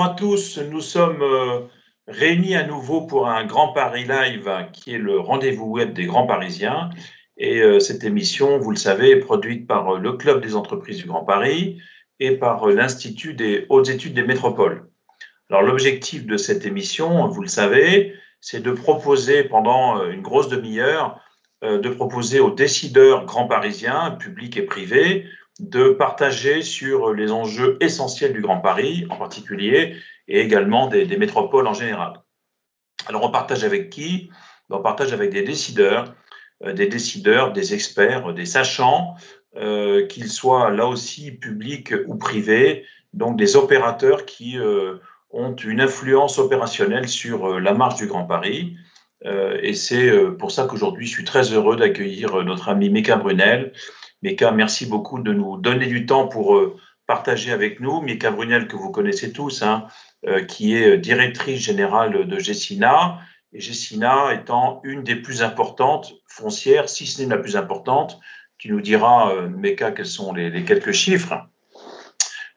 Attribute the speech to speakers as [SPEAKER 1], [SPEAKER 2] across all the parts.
[SPEAKER 1] Bonjour à tous, nous sommes réunis à nouveau pour un Grand Paris Live qui est le rendez-vous web des Grands Parisiens. Et cette émission, vous le savez, est produite par le Club des entreprises du Grand Paris et par l'Institut des hautes études des métropoles. Alors l'objectif de cette émission, vous le savez, c'est de proposer pendant une grosse demi-heure, de proposer aux décideurs grands parisiens, publics et privés, de partager sur les enjeux essentiels du Grand Paris en particulier et également des métropoles en général. Alors on partage avec qui? On partage avec des décideurs, des experts, des sachants, qu'ils soient là aussi publics ou privés, donc des opérateurs qui ont une influence opérationnelle sur la marche du Grand Paris. Et c'est pour ça qu'aujourd'hui, je suis très heureux d'accueillir notre amie Meka Brunel. Meka, merci beaucoup de nous donner du temps pour partager avec nous. Meka Brunel, que vous connaissez tous, hein, qui est directrice générale de Gecina, et Gecina étant une des plus importantes foncières, si ce n'est la plus importante. Tu nous diras, Meka, quels sont les quelques chiffres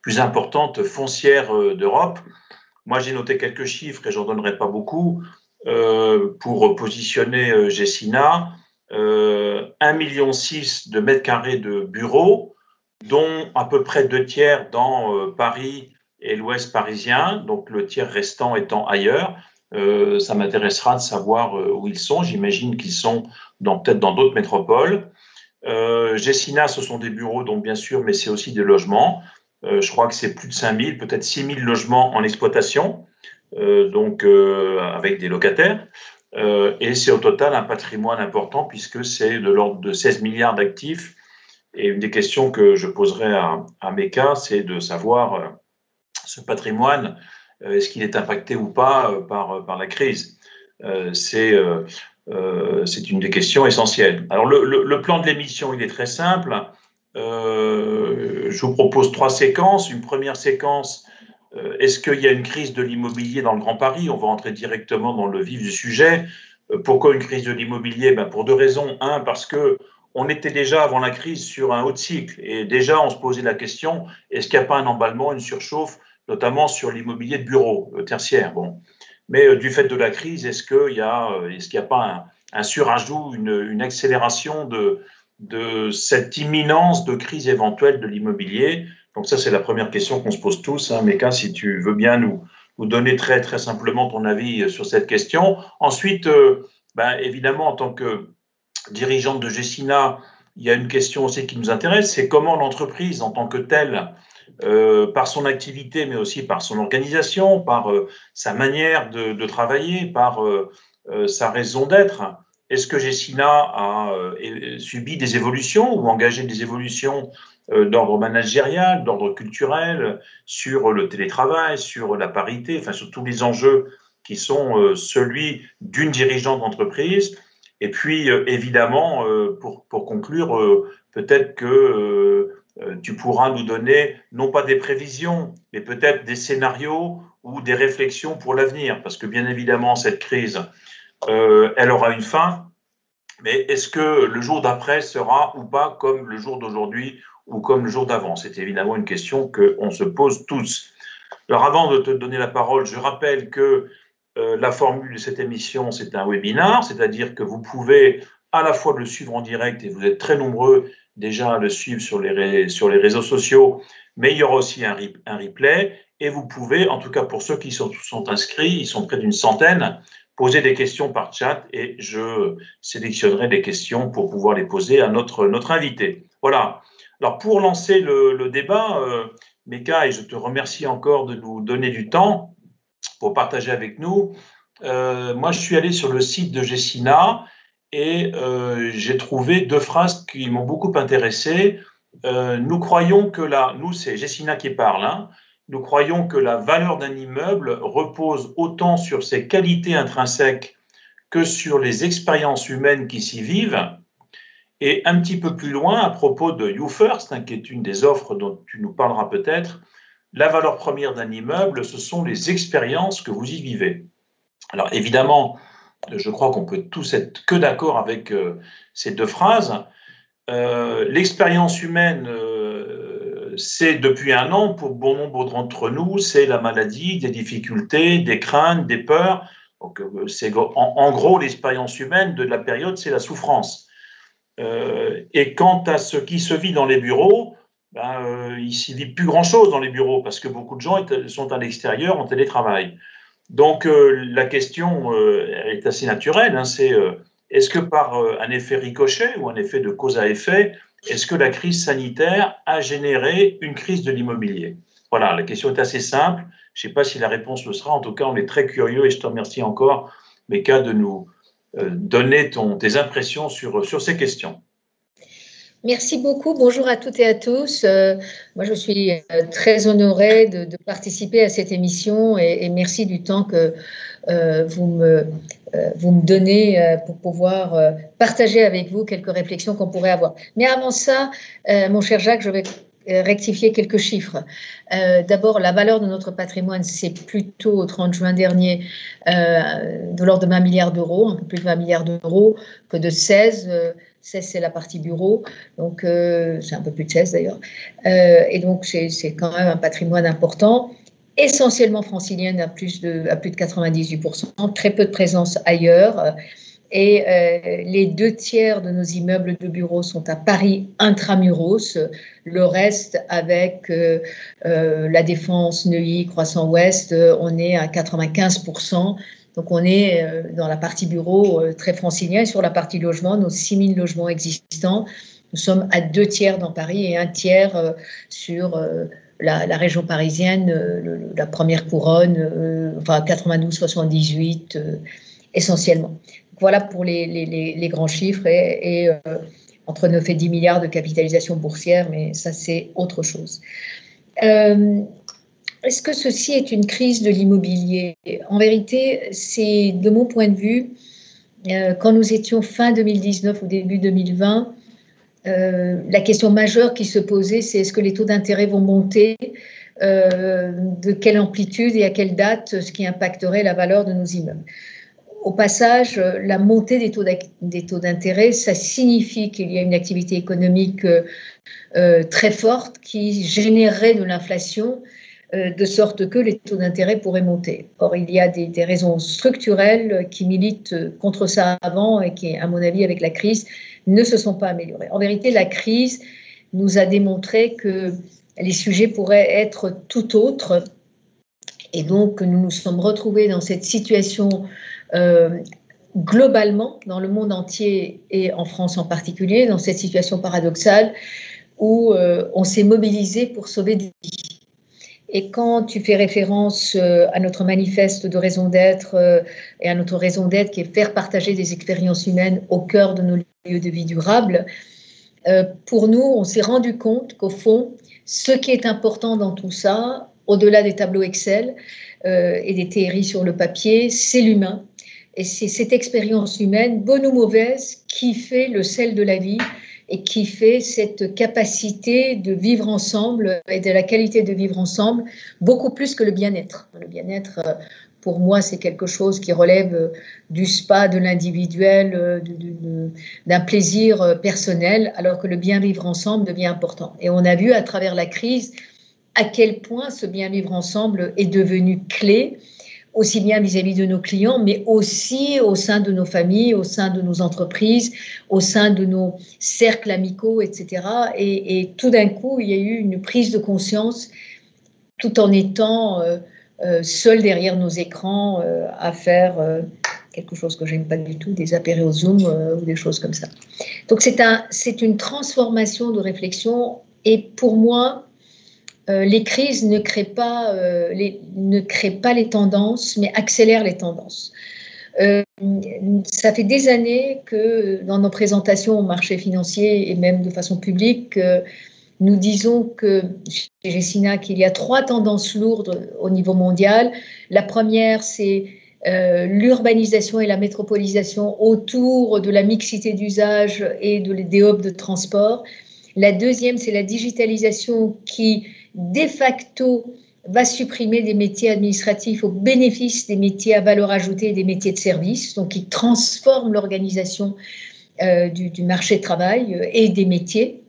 [SPEAKER 1] plus importantes foncières d'Europe. Moi, j'ai noté quelques chiffres et j'en donnerai pas beaucoup pour positionner Gecina. 1,6 million de mètres carrés de bureaux, dont à peu près 2 tiers dans Paris et l'Ouest parisien, donc le tiers restant étant ailleurs. Ça m'intéressera de savoir où ils sont. J'imagine qu'ils sont peut-être dans d'autres métropoles. Gecina, ce sont des bureaux, donc bien sûr, mais c'est aussi des logements. Je crois que c'est plus de 5 000, peut-être 6 000 logements en exploitation, avec des locataires. Et c'est au total un patrimoine important puisque c'est de l'ordre de 16 milliards d'actifs. Et une des questions que je poserai à Meka, c'est de savoir ce patrimoine, est-ce qu'il est impacté ou pas par la crise? C'est une des questions essentielles. Alors le plan de l'émission, il est très simple. Je vous propose 3 séquences. Une première séquence, est-ce qu'il y a une crise de l'immobilier dans le Grand Paris? On va entrer directement dans le vif du sujet. Pourquoi une crise de l'immobilier? Pour 2 raisons. Un, parce qu'on était déjà avant la crise sur un haut de cycle et déjà on se posait la question, est-ce qu'il n'y a pas un emballement, une surchauffe, notamment sur l'immobilier de bureau tertiaire? Bon. Mais du fait de la crise, est-ce qu'il n'y a pas un surajout, une accélération de cette imminence de crise éventuelle de l'immobilier? Donc ça, c'est la première question qu'on se pose tous. Hein. Meka, si tu veux bien nous donner très, très simplement ton avis sur cette question. Ensuite, évidemment, en tant que dirigeante de Gecina, il y a une question aussi qui nous intéresse, c'est comment l'entreprise en tant que telle, par son activité, mais aussi par son organisation, par sa manière de travailler, par sa raison d'être, est-ce que Gecina a subi des évolutions ou engagé des évolutions d'ordre managérial, d'ordre culturel, sur le télétravail, sur la parité, enfin sur tous les enjeux qui sont celui d'une dirigeante d'entreprise? Et puis, évidemment, pour conclure, peut-être que tu pourras nous donner, non pas des prévisions, mais peut-être des scénarios ou des réflexions pour l'avenir, parce que bien évidemment, cette crise, elle aura une fin, mais est-ce que le jour d'après sera ou pas comme le jour d'aujourd'hui ou comme le jour d'avant? C'est évidemment une question qu'on se pose tous. Alors avant de te donner la parole, je rappelle que la formule de cette émission, c'est un webinar, c'est-à-dire que vous pouvez à la fois le suivre en direct, et vous êtes très nombreux déjà à le suivre sur les réseaux sociaux, mais il y aura aussi un replay, et vous pouvez, en tout cas pour ceux qui sont inscrits, ils sont près d'une centaine, poser des questions par chat, et je sélectionnerai des questions pour pouvoir les poser à notre invité. Voilà. Alors pour lancer le débat, Meka, et je te remercie encore de nous donner du temps pour partager avec nous. Moi, je suis allé sur le site de Gecina et j'ai trouvé 2 phrases qui m'ont beaucoup intéressé. Nous croyons que nous, c'est Gecina qui parle, hein, nous croyons que la valeur d'un immeuble repose autant sur ses qualités intrinsèques que sur les expériences humaines qui s'y vivent. Et un petit peu plus loin, à propos de You First, hein, qui est une des offres dont tu nous parleras peut-être, la valeur première d'un immeuble, ce sont les expériences que vous y vivez. Alors évidemment, je crois qu'on peut tous être que d'accord avec ces 2 phrases. L'expérience humaine, c'est depuis un an, pour bon nombre d'entre nous, c'est la maladie, des difficultés, des craintes, des peurs. Donc, c'est en gros l'expérience humaine de la période, c'est la souffrance. Et quant à ce qui se vit dans les bureaux, il ne s'y vit plus grand-chose dans les bureaux parce que beaucoup de gens sont à l'extérieur en télétravail. Donc la question est assez naturelle, hein, c'est est-ce que par un effet ricochet ou un effet de cause à effet, est-ce que la crise sanitaire a généré une crise de l'immobilier? Voilà, la question est assez simple. Je ne sais pas si la réponse le sera. En tout cas, on est très curieux et je te remercie encore, Meka, de nous donner tes impressions sur ces questions.
[SPEAKER 2] Merci beaucoup. Bonjour à toutes et à tous. Moi, je suis très honorée de participer à cette émission et merci du temps que vous me donnez pour pouvoir partager avec vous quelques réflexions qu'on pourrait avoir. Mais avant ça, mon cher Jacques, je vais rectifier quelques chiffres. D'abord, la valeur de notre patrimoine, c'est plutôt au 30 juin dernier de l'ordre de 20 milliards d'euros, un peu plus de 20 milliards d'euros, que de 16. 16, c'est la partie bureau, donc c'est un peu plus de 16 d'ailleurs. Et donc, c'est quand même un patrimoine important, essentiellement francilien à plus de 98%, très peu de présence ailleurs. Et les 2/3 de nos immeubles de bureaux sont à Paris intramuros, le reste avec la Défense, Neuilly, Croissant-Ouest, on est à 95%. Donc on est dans la partie bureau très francilien et sur la partie logement, nos 6000 logements existants, nous sommes à 2/3 dans Paris et 1/3 sur la région parisienne, la première couronne, enfin 92-78 essentiellement. Donc voilà pour les grands chiffres et entre 9 et 10 milliards de capitalisation boursière, mais ça c'est autre chose. Est-ce que ceci est une crise de l'immobilier? En vérité, c'est de mon point de vue, quand nous étions fin 2019 ou début 2020, la question majeure qui se posait, c'est est-ce que les taux d'intérêt vont monter, de quelle amplitude et à quelle date, ce qui impacterait la valeur de nos immeubles. Au passage, la montée des taux d'intérêt, ça signifie qu'il y a une activité économique très forte qui générerait de l'inflation, de sorte que les taux d'intérêt pourraient monter. Or, il y a des raisons structurelles qui militent contre ça avant et qui, à mon avis, avec la crise, ne se sont pas améliorées. En vérité, la crise nous a démontré que les sujets pourraient être tout autres. Et donc, nous nous sommes retrouvés dans cette situation globalement, dans le monde entier et en France en particulier, dans cette situation paradoxale où on s'est mobilisé pour sauver des vies. Et quand tu fais référence à notre manifeste de raison d'être et à notre raison d'être qui est faire partager des expériences humaines au cœur de nos lieux de vie durables, pour nous, on s'est rendu compte qu'au fond, ce qui est important dans tout ça, au-delà des tableaux Excel et des théories sur le papier, c'est l'humain. Et c'est cette expérience humaine, bonne ou mauvaise, qui fait le sel de la vie et qui fait cette capacité de vivre ensemble et de la qualité de vivre ensemble, beaucoup plus que le bien-être. Le bien-être, pour moi, c'est quelque chose qui relève du spa, de l'individuel, d'un plaisir personnel, alors que le bien-vivre ensemble devient important. Et on a vu à travers la crise à quel point ce bien-vivre ensemble est devenu clé, aussi bien vis-à-vis de nos clients, mais aussi au sein de nos familles, au sein de nos entreprises, au sein de nos cercles amicaux, etc. Et tout d'un coup, il y a eu une prise de conscience, tout en étant seul derrière nos écrans à faire quelque chose que j'aime pas du tout, des apéros Zoom ou des choses comme ça. Donc c'est une transformation de réflexion et pour moi, les crises ne créent pas les tendances, mais accélèrent les tendances. Ça fait des années que dans nos présentations au marché financier et même de façon publique, nous disons que chez Gecina qu'il y a 3 tendances lourdes au niveau mondial. La première, c'est l'urbanisation et la métropolisation autour de la mixité d'usage et des hubs de transport. La deuxième, c'est la digitalisation qui de facto va supprimer des métiers administratifs au bénéfice des métiers à valeur ajoutée et des métiers de service, donc qui transforment l'organisation du marché de travail et des métiers.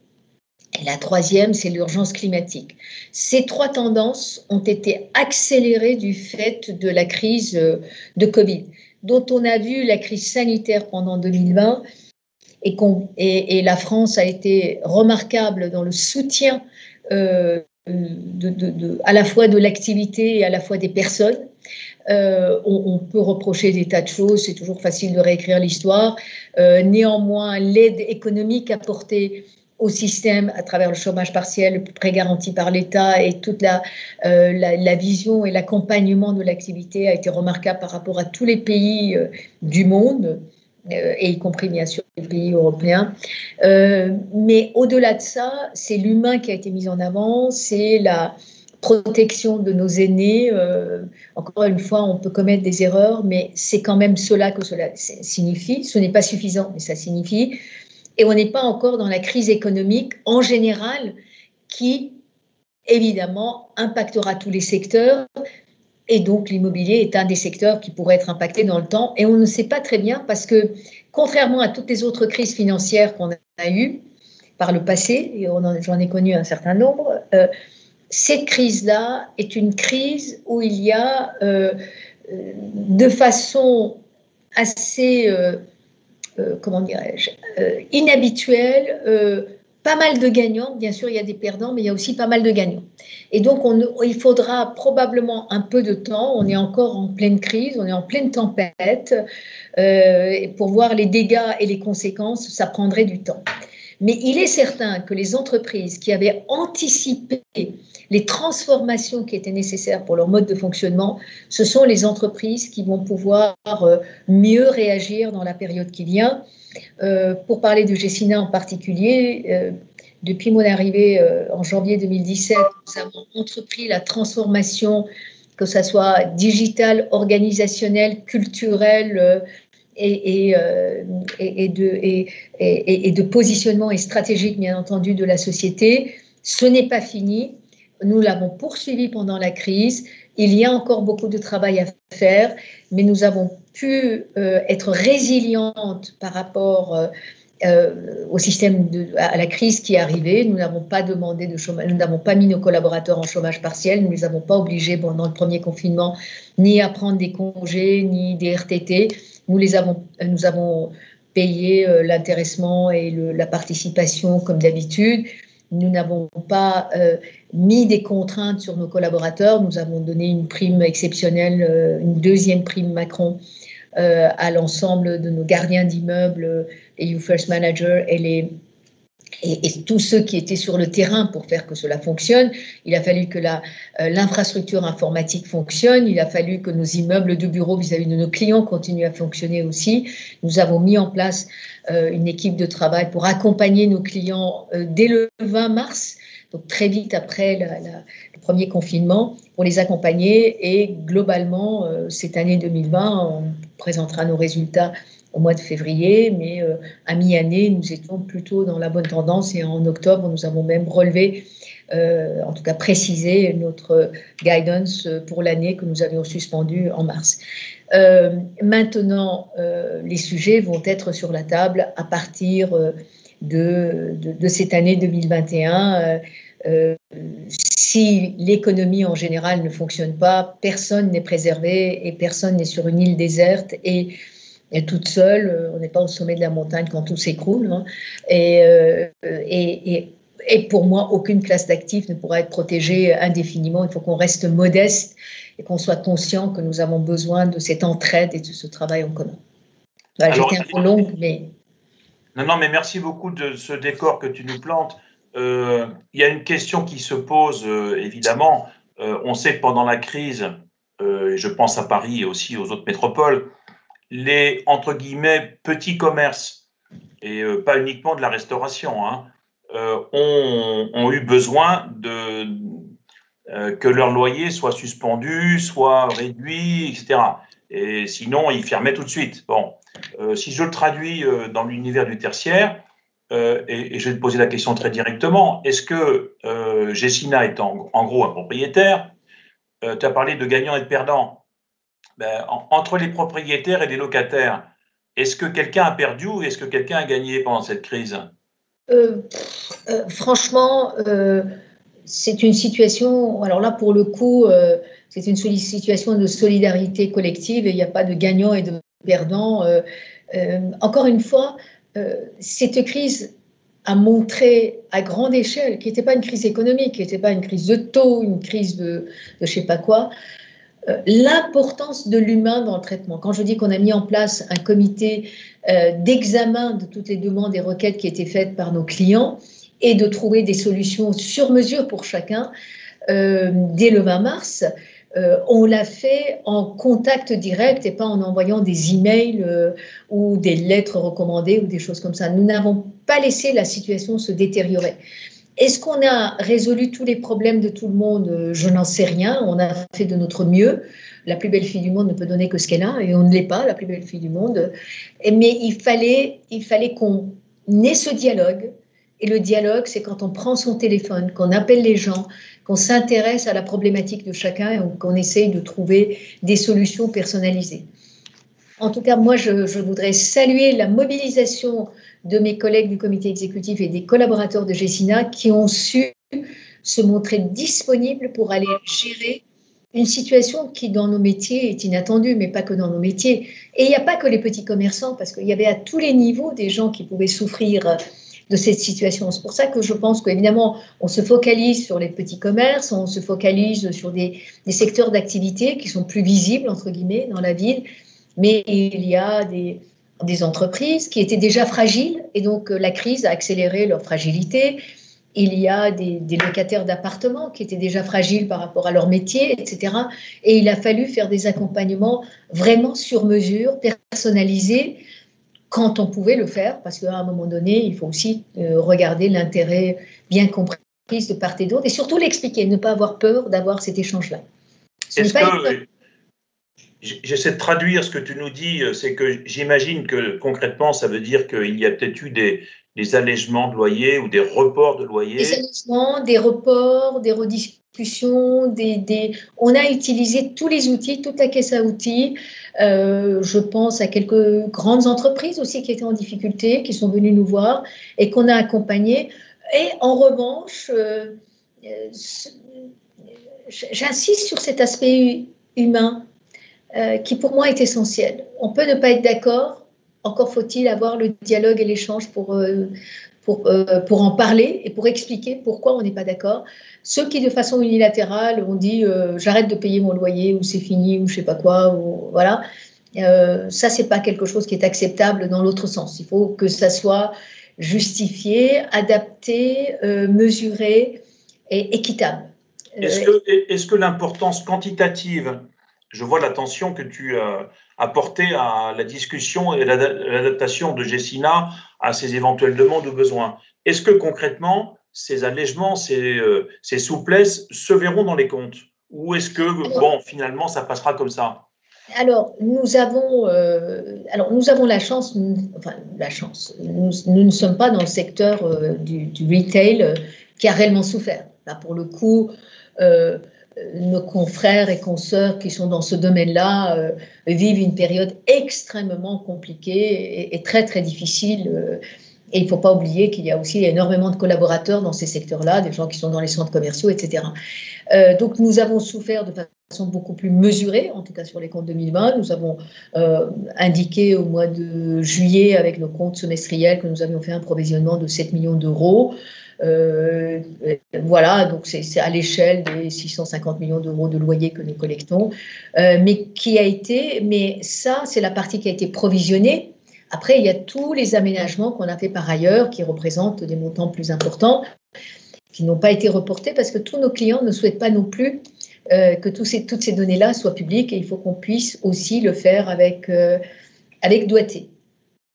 [SPEAKER 2] Et la troisième, c'est l'urgence climatique. Ces trois tendances ont été accélérées du fait de la crise de Covid, dont on a vu la crise sanitaire pendant 2020 et la France a été remarquable dans le soutien à la fois de l'activité et à la fois des personnes. On peut reprocher des tas de choses, c'est toujours facile de réécrire l'histoire. Néanmoins, l'aide économique apportée au système à travers le chômage partiel, le prêt garanti par l'État et toute la vision et l'accompagnement de l'activité a été remarquable par rapport à tous les pays du monde, et y compris bien sûr les pays européens. Mais au-delà de ça, c'est l'humain qui a été mis en avant, c'est la protection de nos aînés. Encore une fois, on peut commettre des erreurs, mais c'est quand même cela que cela signifie. Ce n'est pas suffisant, mais ça signifie. Et on n'est pas encore dans la crise économique en général qui, évidemment, impactera tous les secteurs. Et donc, l'immobilier est un des secteurs qui pourrait être impacté dans le temps. Et on ne sait pas très bien parce que, contrairement à toutes les autres crises financières qu'on a eues par le passé, et j'en ai connu un certain nombre, cette crise-là est une crise où il y a, de façon assez, comment dirais-je, inhabituelle, pas mal de gagnants. Bien sûr, il y a des perdants, mais il y a aussi pas mal de gagnants. Et donc, il faudra probablement un peu de temps. On est encore en pleine crise, on est en pleine tempête. Et pour voir les dégâts et les conséquences, ça prendrait du temps. Mais il est certain que les entreprises qui avaient anticipé les transformations qui étaient nécessaires pour leur mode de fonctionnement, ce sont les entreprises qui vont pouvoir mieux réagir dans la période qui vient. Pour parler de Gecina en particulier, depuis mon arrivée en janvier 2017, nous avons entrepris la transformation, que ce soit digitale, organisationnelle, culturelle, et de positionnement et stratégique, bien entendu, de la société. Ce n'est pas fini. Nous l'avons poursuivi pendant la crise. Il y a encore beaucoup de travail à faire, mais nous avons pu être résilientes par rapport au système, à la crise qui est arrivée. Nous n'avons pas demandé de chômage, nous n'avons pas mis nos collaborateurs en chômage partiel, nous ne les avons pas obligés pendant le premier confinement ni à prendre des congés, ni des RTT. Nous avons payé l'intéressement et la participation comme d'habitude. Nous n'avons pas mis des contraintes sur nos collaborateurs. Nous avons donné une prime exceptionnelle, une deuxième prime Macron à l'ensemble de nos gardiens d'immeubles, les You First Managers et tous ceux qui étaient sur le terrain pour faire que cela fonctionne. Il a fallu que l'infrastructure informatique fonctionne, il a fallu que nos immeubles de bureaux vis-à-vis de nos clients continuent à fonctionner aussi. Nous avons mis en place une équipe de travail pour accompagner nos clients dès le 20 mars, donc très vite après le premier confinement, pour les accompagner. Et globalement, cette année 2020, on présentera nos résultats au mois de février, mais à mi-année, nous étions plutôt dans la bonne tendance et en octobre, nous avons même relevé, en tout cas précisé notre guidance pour l'année que nous avions suspendue en mars. Maintenant, les sujets vont être sur la table à partir de cette année 2021. Si l'économie en général ne fonctionne pas, personne n'est préservé et personne n'est sur une île déserte et toute seule, on n'est pas au sommet de la montagne quand tout s'écroule. Hein. Et pour moi, aucune classe d'actifs ne pourra être protégée indéfiniment. Il faut qu'on reste modeste et qu'on soit conscient que nous avons besoin de cette entraide et de ce travail en commun. Voilà, j'étais un peu longue, mais...
[SPEAKER 1] Non, mais merci beaucoup de ce décor que tu nous plantes. Il y a une question qui se pose, évidemment. On sait que pendant la crise, et je pense à Paris et aussi aux autres métropoles, les, entre guillemets, petits commerces, et pas uniquement de la restauration, hein, ont eu besoin que leur loyer soit suspendu, soit réduit, etc. Et sinon, ils fermaient tout de suite. Bon, si je le traduis dans l'univers du tertiaire, et je vais te poser la question très directement, est-ce que Gecina est en gros un propriétaire? Tu as parlé de gagnants et de perdants. Ben, entre les propriétaires et les locataires, est-ce que quelqu'un a perdu ou est-ce que quelqu'un a gagné pendant cette crise?
[SPEAKER 2] Franchement, c'est une situation, alors là pour le coup, c'est une situation de solidarité collective et il n'y a pas de gagnant et de perdant. Encore une fois, cette crise a montré à grande échelle qu'il n'était pas une crise économique, qu'il n'était pas une crise de taux, une crise de je ne sais pas quoi, l'importance de l'humain dans le traitement. Quand je dis qu'on a mis en place un comité d'examen de toutes les demandes et requêtes qui étaient faites par nos clients et de trouver des solutions sur mesure pour chacun, dès le 20 mars, on l'a fait en contact direct et pas en envoyant des emails ou des lettres recommandées ou des choses comme ça. Nous n'avons pas laissé la situation se détériorer. Est-ce qu'on a résolu tous les problèmes de tout le monde? Je n'en sais rien. On a fait de notre mieux. La plus belle fille du monde ne peut donner que ce qu'elle a et on ne l'est pas, la plus belle fille du monde. Mais il fallait qu'on ait ce dialogue. Et le dialogue, c'est quand on prend son téléphone, qu'on appelle les gens, qu'on s'intéresse à la problématique de chacun et qu'on essaye de trouver des solutions personnalisées. En tout cas, moi, je voudrais saluer la mobilisation de mes collègues du comité exécutif et des collaborateurs de Gecina qui ont su se montrer disponibles pour aller gérer une situation qui, dans nos métiers, est inattendue, mais pas que dans nos métiers. Et il n'y a pas que les petits commerçants, parce qu'il y avait à tous les niveaux des gens qui pouvaient souffrir de cette situation. C'est pour ça que je pense qu'évidemment, on se focalise sur les petits commerces, on se focalise sur des secteurs d'activité qui sont plus visibles, entre guillemets, dans la ville, mais il y a des entreprises qui étaient déjà fragiles et donc la crise a accéléré leur fragilité. Il y a des locataires d'appartements qui étaient déjà fragiles par rapport à leur métier, etc. Et il a fallu faire des accompagnements vraiment sur mesure, personnalisés, quand on pouvait le faire, parce qu'à un moment donné, il faut aussi regarder l'intérêt bien compris de part et d'autre, et surtout l'expliquer, ne pas avoir peur d'avoir cet échange-là.
[SPEAKER 1] J'essaie de traduire ce que tu nous dis, c'est que j'imagine que concrètement, ça veut dire qu'il y a peut-être eu des allègements de loyers ou des reports de loyers.
[SPEAKER 2] Des allègements, des reports, des rediscussions, on a utilisé tous les outils, toute la caisse à outils. Je pense à quelques grandes entreprises aussi qui étaient en difficulté, qui sont venues nous voir et qu'on a accompagnées. Et en revanche, j'insiste sur cet aspect humain qui pour moi est essentiel. On peut ne pas être d'accord, encore faut-il avoir le dialogue et l'échange pour en parler et pour expliquer pourquoi on n'est pas d'accord. Ceux qui, de façon unilatérale, ont dit j'arrête de payer mon loyer ou c'est fini ou je sais pas quoi, ou voilà, ça c'est pas quelque chose qui est acceptable dans l'autre sens. Il faut que ça soit justifié, adapté, mesuré et équitable.
[SPEAKER 1] Est-ce que l'importance quantitative, je vois l'attention que tu as portée à la discussion et l'adaptation de Gecina à ses éventuelles demandes ou besoins. Est-ce que concrètement, ces allègements, ces souplesses se verront dans les comptes? Ou est-ce que, finalement, ça passera comme ça?
[SPEAKER 2] Alors, nous avons la chance, nous ne sommes pas dans le secteur du retail qui a réellement souffert. Là, pour le coup, nos confrères et consoeurs qui sont dans ce domaine-là vivent une période extrêmement compliquée et très, très difficile. Et il ne faut pas oublier qu'il y a aussi énormément de collaborateurs dans ces secteurs-là, des gens qui sont dans les centres commerciaux, etc. Donc, nous avons souffert de façon beaucoup plus mesurée, en tout cas sur les comptes 2020. Nous avons indiqué au mois de juillet, avec nos comptes semestriels, que nous avions fait un provisionnement de 7 millions d'euros. Voilà, donc c'est à l'échelle des 650 millions d'euros de loyers que nous collectons, mais ça, c'est la partie qui a été provisionnée. Après, il y a tous les aménagements qu'on a fait par ailleurs qui représentent des montants plus importants, qui n'ont pas été reportés parce que tous nos clients ne souhaitent pas non plus que toutes ces données-là soient publiques et il faut qu'on puisse aussi le faire avec doigté.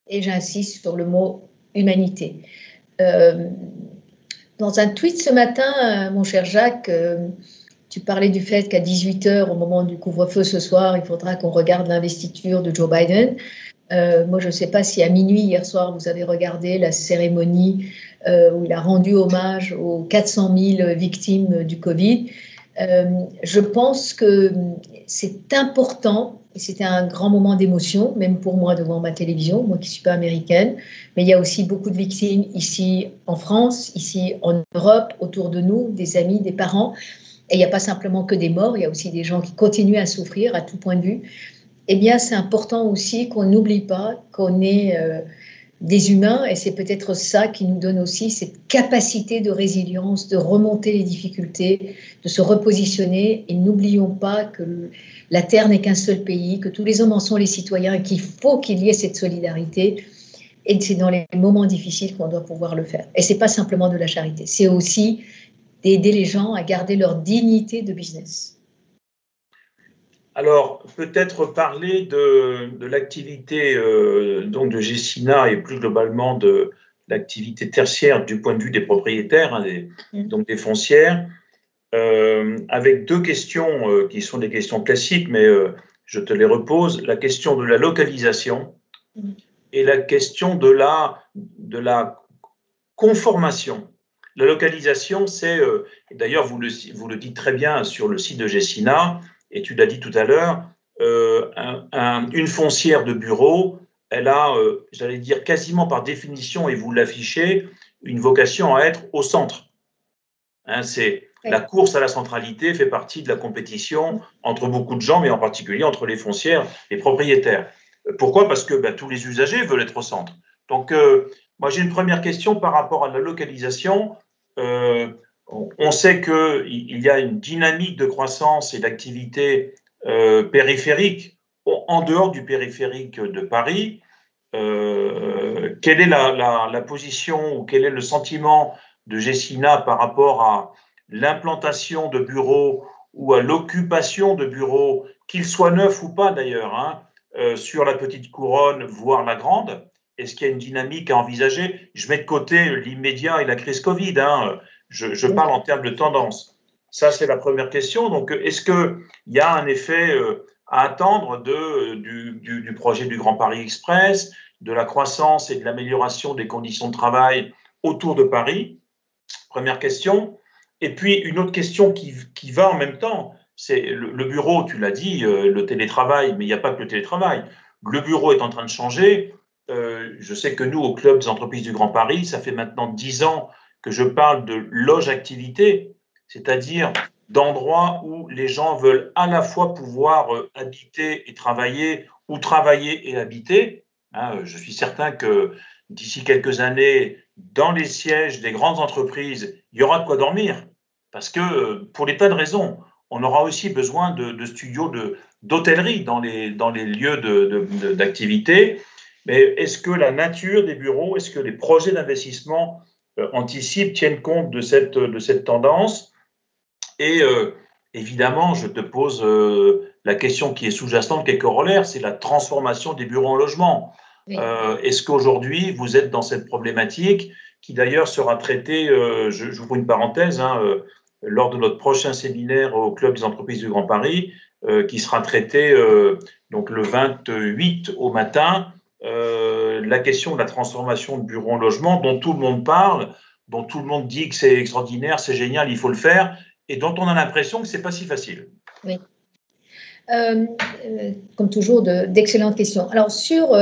[SPEAKER 2] Et j'insiste sur le mot humanité. Dans un tweet ce matin, mon cher Jacques, tu parlais du fait qu'à 18h, au moment du couvre-feu ce soir, il faudra qu'on regarde l'investiture de Joe Biden. Moi, je ne sais pas si à minuit hier soir, vous avez regardé la cérémonie où il a rendu hommage aux 400 000 victimes du Covid. Je pense que c'est important Et c'était un grand moment d'émotion, même pour moi devant ma télévision, moi qui ne suis pas américaine. Mais il y a aussi beaucoup de victimes ici en France, ici en Europe, autour de nous, des amis, des parents. Et il n'y a pas simplement que des morts, il y a aussi des gens qui continuent à souffrir à tout point de vue. Eh bien, c'est important aussi qu'on n'oublie pas qu'on est des humains, et c'est peut-être ça qui nous donne aussi cette capacité de résilience, de remonter les difficultés, de se repositionner. Et n'oublions pas que la Terre n'est qu'un seul pays, que tous les hommes en sont les citoyens et qu'il faut qu'il y ait cette solidarité. Et c'est dans les moments difficiles qu'on doit pouvoir le faire. Et ce n'est pas simplement de la charité, c'est aussi d'aider les gens à garder leur dignité de business.
[SPEAKER 1] Alors, peut-être parler de l'activité donc de Gecina et plus globalement de l'activité tertiaire du point de vue des propriétaires, hein, donc des foncières, avec deux questions qui sont des questions classiques, mais je te les repose. La question de la localisation et la question de la conformation. La localisation, c'est, d'ailleurs vous le dites très bien sur le site de Gecina, et tu l'as dit tout à l'heure, une foncière de bureau, elle a, j'allais dire quasiment par définition, et vous l'affichez, une vocation à être au centre. Hein, la course à la centralité fait partie de la compétition entre beaucoup de gens, mais en particulier entre les foncières et les propriétaires. Pourquoi? Parce que tous les usagers veulent être au centre. Donc, moi, j'ai une première question par rapport à la localisation. On sait qu'il y a une dynamique de croissance et d'activité périphérique en dehors du périphérique de Paris. Quelle est la position ou quel est le sentiment de Gecina par rapport à l'implantation de bureaux ou à l'occupation de bureaux, qu'ils soient neufs ou pas d'ailleurs, hein, sur la petite couronne, voire la grande? Est-ce qu'il y a une dynamique à envisager? Je mets de côté l'immédiat et la crise Covid, hein. Je parle en termes de tendance. Ça, c'est la première question. Donc, est-ce qu'il y a un effet à attendre du projet du Grand Paris Express, de la croissance et de l'amélioration des conditions de travail autour de Paris? Première question. Et puis, une autre question qui va en même temps, c'est le bureau, tu l'as dit, le télétravail, mais il n'y a pas que le télétravail. Le bureau est en train de changer. Je sais que nous, au Club des entreprises du Grand Paris, ça fait maintenant 10 ans que je parle de loge-activité, c'est-à-dire d'endroits où les gens veulent à la fois pouvoir habiter et travailler, ou travailler et habiter. Hein, je suis certain que d'ici quelques années, dans les sièges des grandes entreprises, il y aura de quoi dormir. Parce que, pour des tas de raisons, on aura aussi besoin de studios d'hôtellerie dans les lieux d'activité. Mais est-ce que la nature des bureaux, est-ce que les projets d'investissement anticipent, tiennent compte de cette tendance? Et évidemment, je te pose la question qui est sous-jacente, qui est corollaire, c'est la transformation des bureaux en logements. Oui. Est-ce qu'aujourd'hui, vous êtes dans cette problématique qui d'ailleurs sera traitée, j'ouvre une parenthèse, hein, lors de notre prochain séminaire au Club des entreprises du Grand Paris, qui sera traité donc le 28 au matin, la question de la transformation de bureaux en logements dont tout le monde parle, dont tout le monde dit que c'est extraordinaire, c'est génial, il faut le faire, et dont on a l'impression que ce n'est pas si facile. Oui.
[SPEAKER 2] Comme toujours, d'excellentes questions. Alors, sur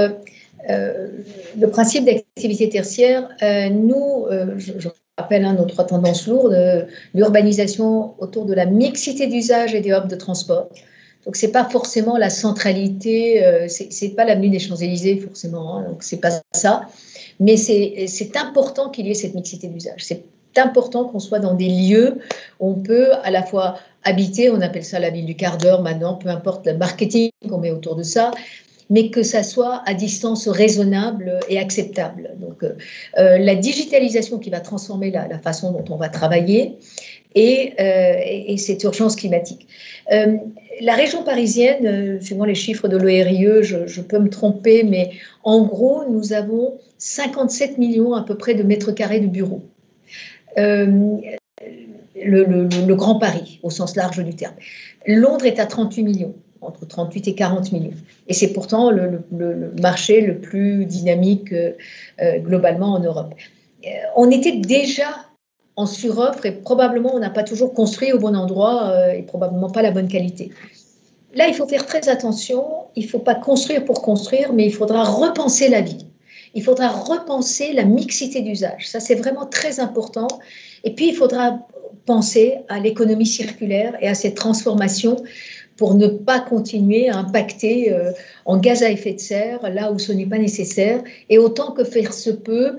[SPEAKER 2] le principe d'activité tertiaire, nous, je rappelle nos trois tendances lourdes, l'urbanisation autour de la mixité d'usage et des hubs de transport. Donc, ce n'est pas forcément la centralité, ce n'est pas l'avenue des Champs-Élysées, forcément, hein, donc ce n'est pas ça. Mais c'est important qu'il y ait cette mixité d'usage. C'est important qu'on soit dans des lieux où on peut à la fois habiter, on appelle ça la ville du quart d'heure maintenant, peu importe le marketing qu'on met autour de ça, mais que ça soit à distance raisonnable et acceptable. Donc, la digitalisation qui va transformer la façon dont on va travailler et cette urgence climatique. La région parisienne, suivant les chiffres de l'ORIE, je peux me tromper, mais en gros, nous avons 57 millions à peu près de mètres carrés de bureaux. Le Grand Paris, au sens large du terme. Londres est à 38 millions, entre 38 et 40 millions. Et c'est pourtant le marché le plus dynamique globalement en Europe. On était déjà en suroffre et probablement on n'a pas toujours construit au bon endroit et probablement pas la bonne qualité. là, il faut faire très attention. Il ne faut pas construire pour construire, mais il faudra repenser la vie. Il faudra repenser la mixité d'usage. Ça, c'est vraiment très important. Et puis, il faudra penser à l'économie circulaire et à cette transformation pour ne pas continuer à impacter en gaz à effet de serre là où ce n'est pas nécessaire et autant que faire se peut,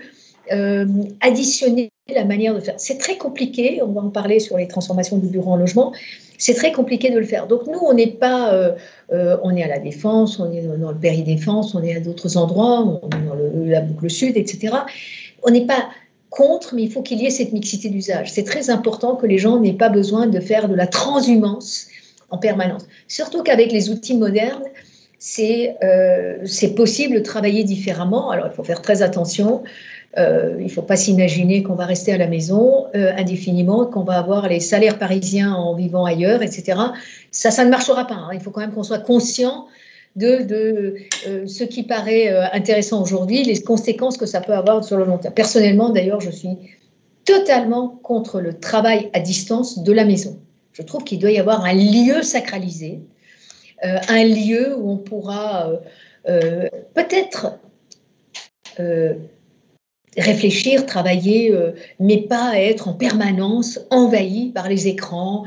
[SPEAKER 2] additionner la manière de faire. C'est très compliqué, on va en parler sur les transformations du bureau en logement, c'est très compliqué de le faire. Donc nous, on n'est pas, on est à la Défense, on est dans le Péri-Défense, on est à d'autres endroits, on est dans la boucle sud, etc. On n'est pas contre, mais il faut qu'il y ait cette mixité d'usage. C'est très important que les gens n'aient pas besoin de faire de la transhumance en permanence. Surtout qu'avec les outils modernes, c'est possible de travailler différemment. Alors, il faut faire très attention. Il ne faut pas s'imaginer qu'on va rester à la maison indéfiniment, qu'on va avoir les salaires parisiens en vivant ailleurs, etc. Ça ne marchera pas. Hein. Il faut quand même qu'on soit conscient de ce qui paraît intéressant aujourd'hui, les conséquences que ça peut avoir sur le long terme. Personnellement, d'ailleurs, je suis totalement contre le travail à distance de la maison. Je trouve qu'il doit y avoir un lieu sacralisé, un lieu où on pourra peut-être réfléchir, travailler, mais pas être en permanence envahi par les écrans,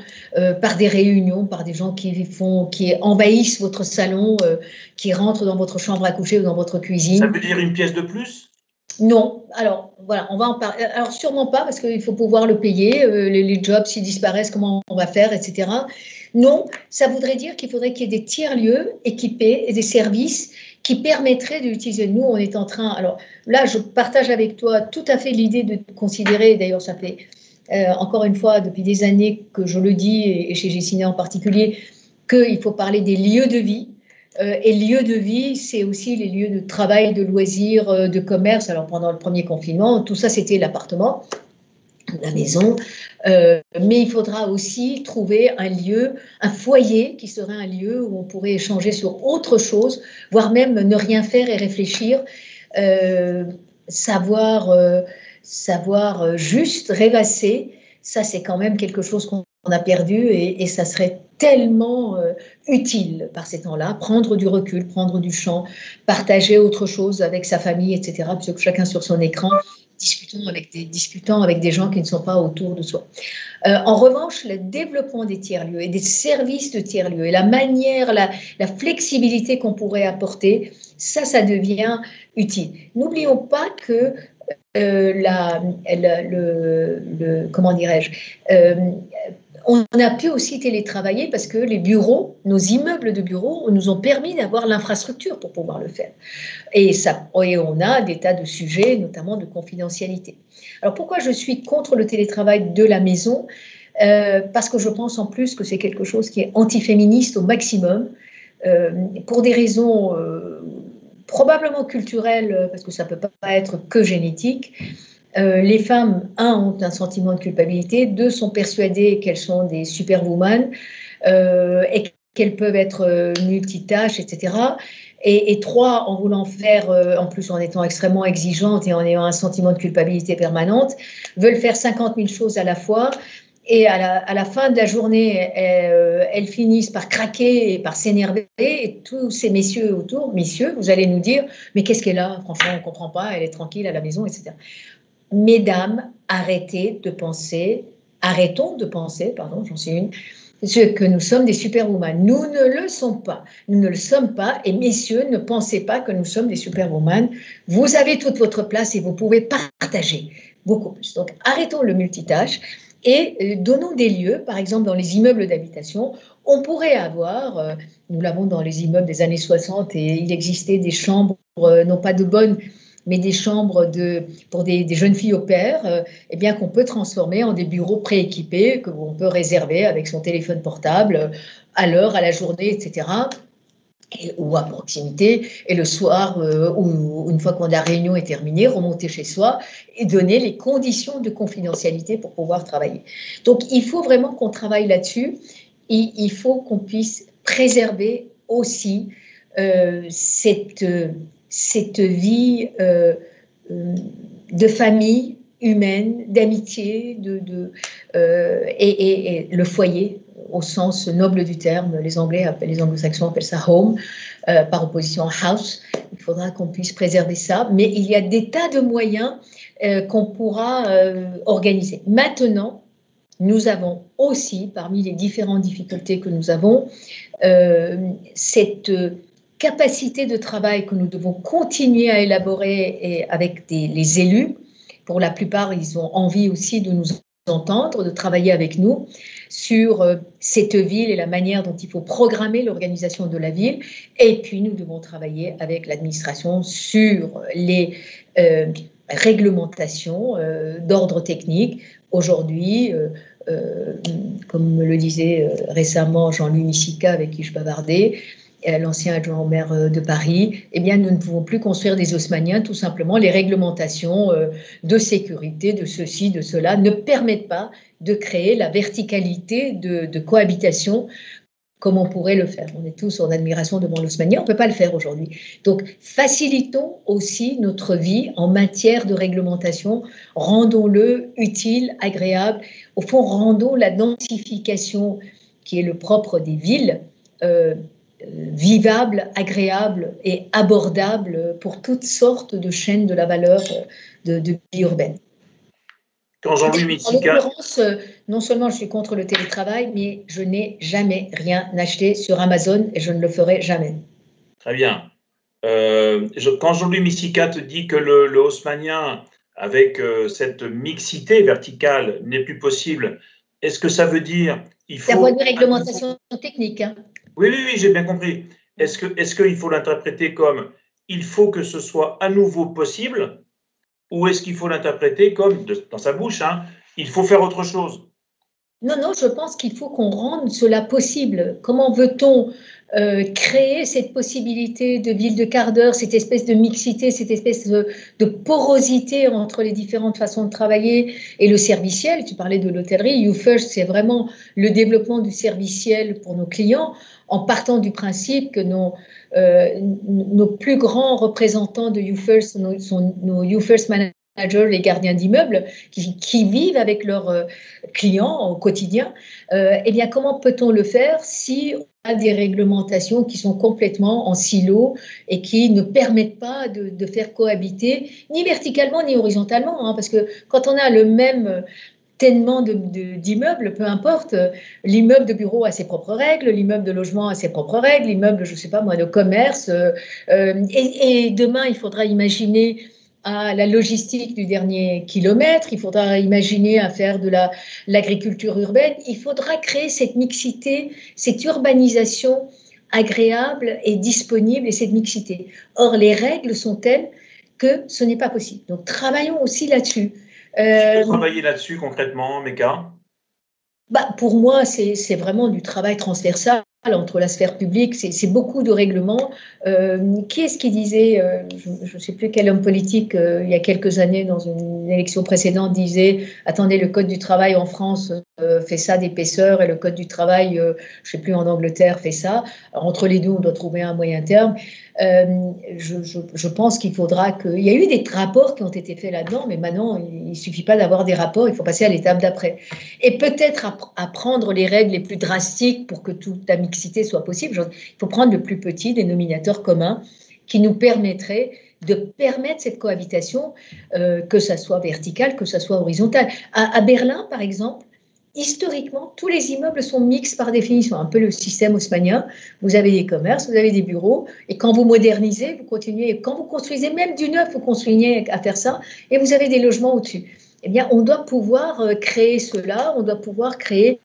[SPEAKER 2] par des réunions, par des gens qui envahissent votre salon, qui rentrent dans votre chambre à coucher ou dans votre cuisine.
[SPEAKER 1] Ça veut dire une pièce de plus ?
[SPEAKER 2] Non, alors voilà, on va en parler. Alors sûrement pas, parce qu'il faut pouvoir le payer, les jobs s'ils disparaissent, comment on va faire, etc. Non, ça voudrait dire qu'il faudrait qu'il y ait des tiers-lieux équipés et des services qui permettraient d'utiliser. Nous, on est en train, alors là, je partage avec toi tout à fait l'idée de considérer, d'ailleurs ça fait encore une fois depuis des années que je le dis, et chez Gessinet en particulier, qu'il faut parler des lieux de vie. Et lieux de vie, c'est aussi les lieux de travail, de loisirs, de commerce. Alors pendant le premier confinement, tout ça c'était l'appartement, la maison, mais il faudra aussi trouver un lieu, un foyer qui serait un lieu où on pourrait échanger sur autre chose, voire même ne rien faire et réfléchir, savoir juste rêvasser. Ça c'est quand même quelque chose qu'on a perdu et ça serait tellement utile par ces temps-là, prendre du recul, prendre du champ, partager autre chose avec sa famille, etc., puisque chacun sur son écran, discutant avec des gens qui ne sont pas autour de soi. En revanche, le développement des tiers-lieux et des services de tiers-lieux et la manière, la flexibilité qu'on pourrait apporter, ça devient utile. N'oublions pas que comment dirais-je, on a pu aussi télétravailler parce que les bureaux, nos immeubles de bureaux, nous ont permis d'avoir l'infrastructure pour pouvoir le faire. Et on a des tas de sujets, notamment de confidentialité. Alors pourquoi je suis contre le télétravail de la maison ? Parce que je pense en plus que c'est quelque chose qui est antiféministe au maximum, pour des raisons probablement culturelles, parce que ça ne peut pas être que génétique. Les femmes, ont un sentiment de culpabilité, 2, sont persuadées qu'elles sont des superwoman et qu'elles peuvent être multitâches, etc. Et 3, en voulant faire, en plus en étant extrêmement exigeantes et en ayant un sentiment de culpabilité permanente, veulent faire 50 000 choses à la fois. Et à la fin de la journée, elles finissent par craquer et par s'énerver. Et tous ces messieurs autour, messieurs, vous allez nous dire, mais qu'est-ce qu'elle a ? Franchement, on ne comprend pas, elle est tranquille à la maison, etc. Mesdames, arrêtons de penser, j'en sais une, que nous sommes des superwoman. Nous ne le sommes pas. Nous ne le sommes pas. Et messieurs, ne pensez pas que nous sommes des superwoman. Vous avez toute votre place et vous pouvez partager beaucoup plus. Donc, arrêtons le multitâche et donnons des lieux, par exemple dans les immeubles d'habitation. On pourrait avoir, nous l'avons dans les immeubles des années 60, et il existait des chambres, non pas de bonnes, mais des chambres pour des jeunes filles au pair, eh bien qu'on peut transformer en des bureaux prééquipés, qu'on peut réserver avec son téléphone portable à l'heure, à la journée, etc., ou à proximité, et le soir, ou une fois que la réunion est terminée, remonter chez soi et donner les conditions de confidentialité pour pouvoir travailler. Donc, il faut vraiment qu'on travaille là-dessus. Il faut qu'on puisse préserver aussi cette vie de famille humaine, d'amitié, et le foyer au sens noble du terme. Les Anglo-Saxons appellent ça home, par opposition à house. Il faudra qu'on puisse préserver ça, mais il y a des tas de moyens qu'on pourra organiser. Maintenant, nous avons aussi, parmi les différentes difficultés que nous avons, cette capacité de travail que nous devons continuer à élaborer avec les élus. Pour la plupart, ils ont envie aussi de nous entendre, de travailler avec nous sur cette ville et la manière dont il faut programmer l'organisation de la ville. Et puis, nous devons travailler avec l'administration sur les réglementations d'ordre technique. Aujourd'hui, comme me le disait récemment Jean-Louis Missica, avec qui je bavardais, l'ancien adjoint au maire de Paris, eh bien, nous ne pouvons plus construire des haussmanniens, tout simplement. Les réglementations de sécurité, de ceci, de cela, ne permettent pas de créer la verticalité de cohabitation comme on pourrait le faire. On est tous en admiration devant l'haussmannien, on ne peut pas le faire aujourd'hui. Donc, facilitons aussi notre vie en matière de réglementation, rendons-le utile, agréable. Au fond, rendons la densification, qui est le propre des villes, vivable, agréable et abordable pour toutes sortes de chaînes de la valeur de vie urbaine.
[SPEAKER 1] Quand Jean-Louis Missica...
[SPEAKER 2] En l'occurrence, non seulement je suis contre le télétravail, mais je n'ai jamais rien acheté sur Amazon et je ne le ferai jamais.
[SPEAKER 1] Très bien. Quand Jean-Louis Missica te dit que le haussmannien, avec cette mixité verticale, n'est plus possible, est-ce que ça veut dire qu'il faut...
[SPEAKER 2] C'est un point de réglementation technique. Hein.
[SPEAKER 1] Oui, j'ai bien compris. Est-ce qu'il faut l'interpréter comme il faut que ce soit à nouveau possible, ou est-ce qu'il faut l'interpréter comme, dans sa bouche, hein, il faut faire autre chose?
[SPEAKER 2] Non, je pense qu'il faut qu'on rende cela possible. Comment veut-on créer cette possibilité de ville de quart d'heure, cette espèce de mixité, cette espèce de porosité entre les différentes façons de travailler et le serviciel? Tu parlais de l'hôtellerie. YouFirst, c'est vraiment le développement du serviciel pour nos clients, en partant du principe que nos plus grands représentants de YouFirst sont nos YouFirst managers, les gardiens d'immeubles, qui vivent avec leurs clients au quotidien. Eh bien, comment peut-on le faire si on a des réglementations qui sont complètement en silo et qui ne permettent pas de faire cohabiter ni verticalement ni horizontalement, hein, parce que quand on a le même tellement d'immeubles, peu importe, l'immeuble de bureau a ses propres règles, l'immeuble de logement a ses propres règles, l'immeuble, je ne sais pas moi, de commerce, et demain, il faudra imaginer à la logistique du dernier kilomètre, il faudra imaginer à faire de l'agriculture urbaine, il faudra créer cette mixité, cette urbanisation agréable et disponible et cette mixité. Or, les règles sont telles que ce n'est pas possible. Donc, travaillons aussi là-dessus.
[SPEAKER 1] Tu peux travailler là-dessus concrètement, Meka?
[SPEAKER 2] Pour moi, c'est vraiment du travail transversal entre la sphère publique, c'est beaucoup de règlements. Qui est-ce qui disait, je ne sais plus quel homme politique, il y a quelques années, dans une élection précédente, disait « Attendez, le Code du travail en France fait ça d'épaisseur et le Code du travail, je ne sais plus, en Angleterre fait ça. Alors, entre les deux, on doit trouver un moyen terme. » Je pense qu'il faudra que... Il y a eu des rapports qui ont été faits là-dedans, mais maintenant, il ne suffit pas d'avoir des rapports, il faut passer à l'étape d'après. Et peut-être apprendre les règles les plus drastiques pour que toute la mixité soit possible. Il faut prendre le plus petit dénominateur commun qui nous permettrait de permettre cette cohabitation, que ça soit verticale, que ça soit horizontale. À Berlin, par exemple, historiquement, tous les immeubles sont mixtes par définition, un peu le système haussmannien. Vous avez des commerces, vous avez des bureaux, et quand vous modernisez, vous continuez. Et quand vous construisez même du neuf, vous continuez à faire ça, et vous avez des logements au-dessus. Eh bien, on doit pouvoir créer cela, on doit pouvoir créer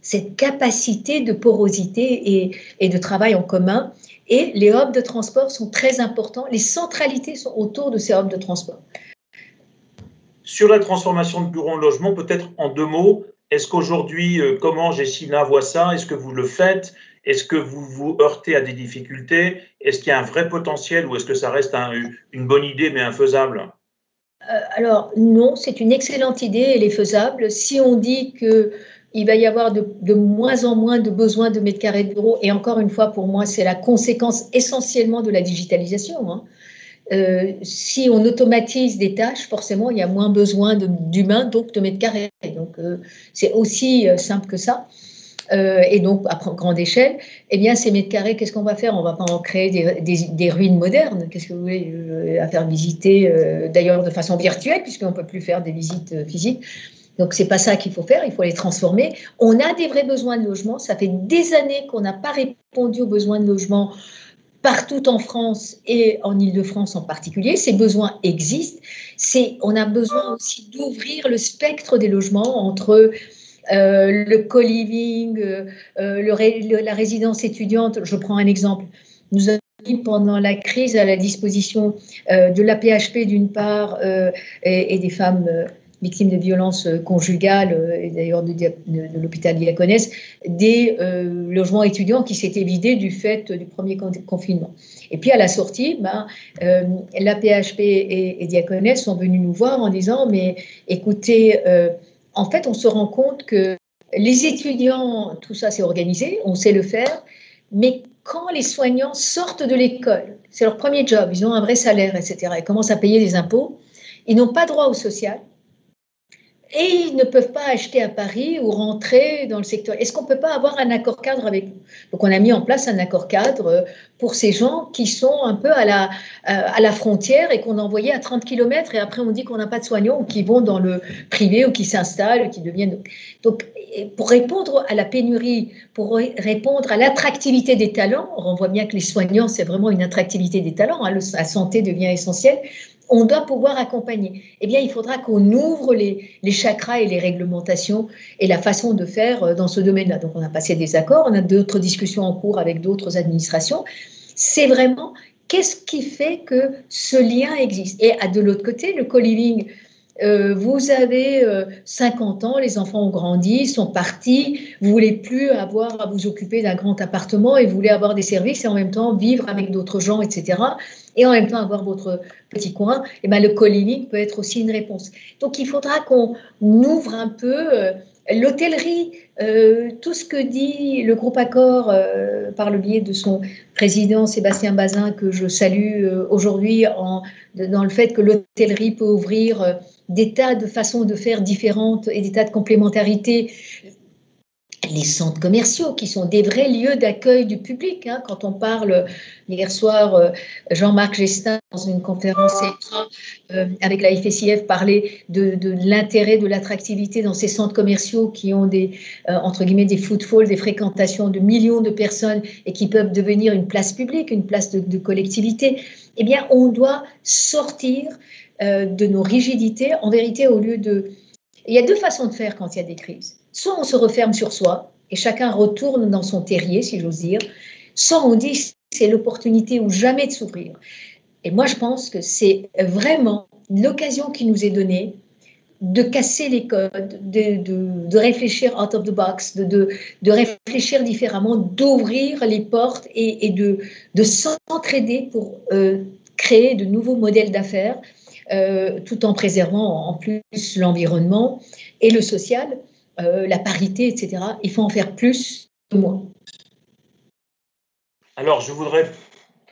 [SPEAKER 2] cette capacité de porosité et de travail en commun. Et les hubs de transport sont très importants. Les centralités sont autour de ces hubs de transport.
[SPEAKER 1] Sur la transformation de bureaux en logement, peut-être en 2 mots, est-ce qu'aujourd'hui, comment Gessina voit ça? Est-ce que vous le faites? Est-ce que vous vous heurtez à des difficultés? Est-ce qu'il y a un vrai potentiel ou est-ce que ça reste une bonne idée mais infaisable?
[SPEAKER 2] Alors non, c'est une excellente idée, elle est faisable. Si on dit qu'il va y avoir de moins en moins de besoins de mètres carrés de bureau, et encore une fois, pour moi, c'est la conséquence essentiellement de la digitalisation, hein. Si on automatise des tâches, forcément, il y a moins besoin d'humains, donc de mètres carrés. Donc, c'est aussi simple que ça. et donc à grande échelle, eh bien ces mètres carrés, qu'est-ce qu'on va faire? On ne va pas en créer des ruines modernes. Qu'est-ce que vous voulez à faire visiter, d'ailleurs de façon virtuelle, puisqu'on ne peut plus faire des visites physiques. Donc, ce n'est pas ça qu'il faut faire, il faut les transformer. On a des vrais besoins de logement. Ça fait des années qu'on n'a pas répondu aux besoins de logement partout en France et en Île-de-France en particulier. Ces besoins existent. On a besoin aussi d'ouvrir le spectre des logements entre le co-living, la résidence étudiante. Je prends un exemple. Nous avons mis pendant la crise à la disposition de l'AP-HP d'une part et des femmes victimes de violences conjugales et d'ailleurs de l'hôpital Diaconès, des logements étudiants qui s'étaient vidés du fait du premier confinement. Et puis à la sortie, l'AP-HP et Diaconès sont venus nous voir en disant « mais écoutez, en fait on se rend compte que les étudiants, tout ça c'est organisé, on sait le faire, mais quand les soignants sortent de l'école, c'est leur premier job, ils ont un vrai salaire, etc., ils commencent à payer des impôts, ils n'ont pas droit au social, et ils ne peuvent pas acheter à Paris ou rentrer dans le secteur. Est-ce qu'on ne peut pas avoir un accord cadre avec nous? Donc, on a mis en place un accord cadre pour ces gens qui sont un peu à la frontière et qu'on a envoyé à 30 km et après on dit qu'on n'a pas de soignants ou qui vont dans le privé ou qui s'installent, qui deviennent... Donc, pour répondre à la pénurie, pour répondre à l'attractivité des talents, on voit bien que les soignants, c'est vraiment une attractivité des talents, hein, la santé devient essentielle. On doit pouvoir accompagner. Eh bien, il faudra qu'on ouvre les chakras et les réglementations et la façon de faire dans ce domaine-là. Donc, on a passé des accords, on a d'autres discussions en cours avec d'autres administrations. C'est vraiment qu'est-ce qui fait que ce lien existe. Et de l'autre côté, le co-living, vous avez 50 ans, les enfants ont grandi, sont partis, vous ne voulez plus avoir à vous occuper d'un grand appartement et vous voulez avoir des services et en même temps vivre avec d'autres gens, etc. Et en même temps avoir votre petit coin, et bien le co-living peut être aussi une réponse. Donc il faudra qu'on ouvre un peu l'hôtellerie, tout ce que dit le groupe Accor par le biais de son président Sébastien Bazin, que je salue aujourd'hui dans le fait que l'hôtellerie peut ouvrir des tas de façons de faire différentes et des tas de complémentarités. Les centres commerciaux qui sont des vrais lieux d'accueil du public. Hein. Quand on parle, hier soir, Jean-Marc Gestin, dans une conférence avec la FSIF, parlait de l'intérêt, de l'attractivité dans ces centres commerciaux qui ont entre guillemets, des footfalls, des fréquentations de millions de personnes et qui peuvent devenir une place publique, une place de collectivité. Eh bien, on doit sortir de nos rigidités. En vérité, au lieu de... Il y a deux façons de faire quand il y a des crises. Soit on se referme sur soi et chacun retourne dans son terrier, si j'ose dire, soit on dit c'est l'opportunité ou jamais de s'ouvrir. Et moi, je pense que c'est vraiment l'occasion qui nous est donnée de casser les codes, de réfléchir out of the box, de réfléchir différemment, d'ouvrir les portes et de s'entraider pour créer de nouveaux modèles d'affaires, tout en préservant en plus l'environnement et le social, la parité, etc. Il faut en faire plus de moins.
[SPEAKER 1] Alors, je voudrais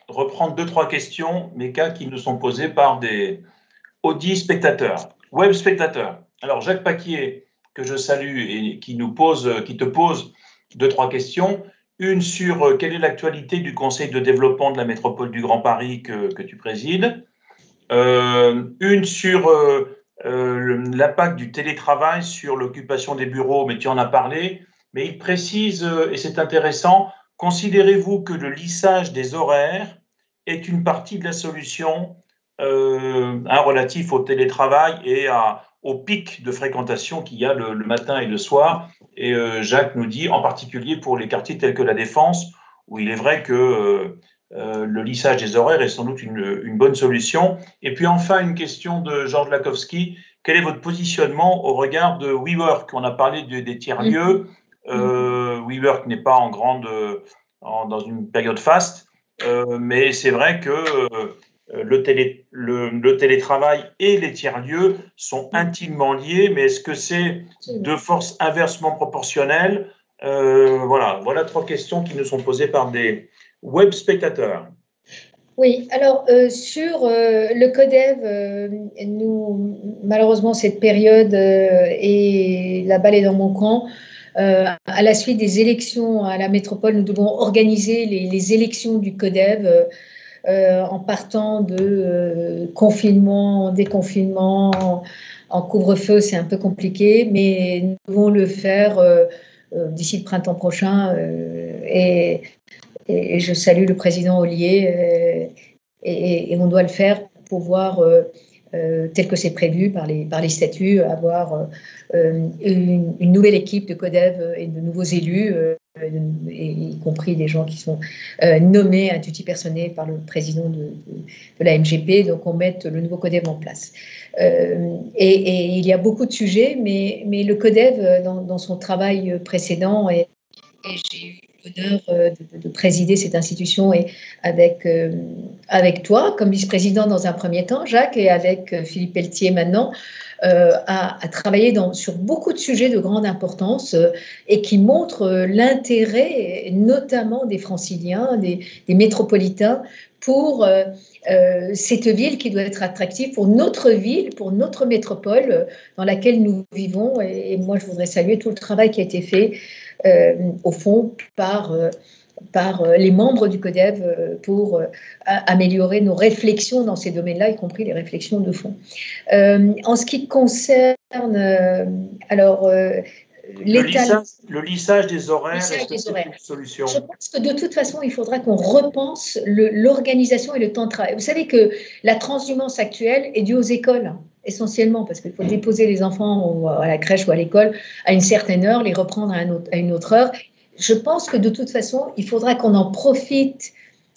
[SPEAKER 1] reprendre 2-3 questions, mais cas qui nous sont posées par des audits spectateurs, web spectateurs. Alors, Jacques Paquier, que je salue et qui te pose 2-3 questions. Une sur quelle est l'actualité du Conseil de développement de la métropole du Grand Paris que tu présides. Une sur l'impact du télétravail sur l'occupation des bureaux, mais tu en as parlé. Mais il précise, et c'est intéressant, considérez-vous que le lissage des horaires est une partie de la solution relatif au télétravail et au pic de fréquentation qu'il y a le matin et le soir. Et Jacques nous dit, en particulier pour les quartiers tels que la Défense, où il est vrai que le lissage des horaires est sans doute une bonne solution. Et puis enfin, une question de Georges Lakowski. Quel est votre positionnement au regard de WeWork? On a parlé des tiers-lieux. WeWork n'est pas dans une période faste, mais c'est vrai que le télétravail et les tiers-lieux sont intimement liés, mais est-ce que c'est de force inversement proportionnelle? Voilà 3 questions qui nous sont posées par des web spectateurs.
[SPEAKER 2] Oui, alors sur le CODEV, nous, malheureusement, cette période et la balle est dans mon camp. À la suite des élections à la métropole, nous devons organiser les élections du CODEV en partant de confinement, déconfinement, en couvre-feu, c'est un peu compliqué, mais nous devons le faire d'ici le printemps prochain. Et je salue le président Ollier et on doit le faire pour pouvoir, tel que c'est prévu par les statuts, avoir une nouvelle équipe de CODEV et de nouveaux élus, y compris des gens qui sont nommés à tutti personae par le président de la MGP. Donc on met le nouveau CODEV en place. Et il y a beaucoup de sujets, mais le CODEV, dans son travail précédent, et j'ai eu l'honneur de présider cette institution et avec toi comme vice-président dans un premier temps, Jacques, et avec Philippe Pelletier maintenant, à travailler sur beaucoup de sujets de grande importance et qui montrent l'intérêt notamment des franciliens, des métropolitains pour cette ville qui doit être attractive pour notre ville, pour notre métropole dans laquelle nous vivons. Et moi, je voudrais saluer tout le travail qui a été fait au fond par les membres du CODEV pour améliorer nos réflexions dans ces domaines-là, y compris les réflexions de fond. En ce qui concerne
[SPEAKER 1] le lissage des horaires, est-ce que c'est une solution?
[SPEAKER 2] Je pense que de toute façon, il faudra qu'on repense l'organisation et le temps de travail. Vous savez que la transhumance actuelle est due aux écoles, essentiellement, parce qu'il faut déposer les enfants à la crèche ou à l'école à une certaine heure, les reprendre à une autre heure. Je pense que de toute façon, il faudra qu'on en profite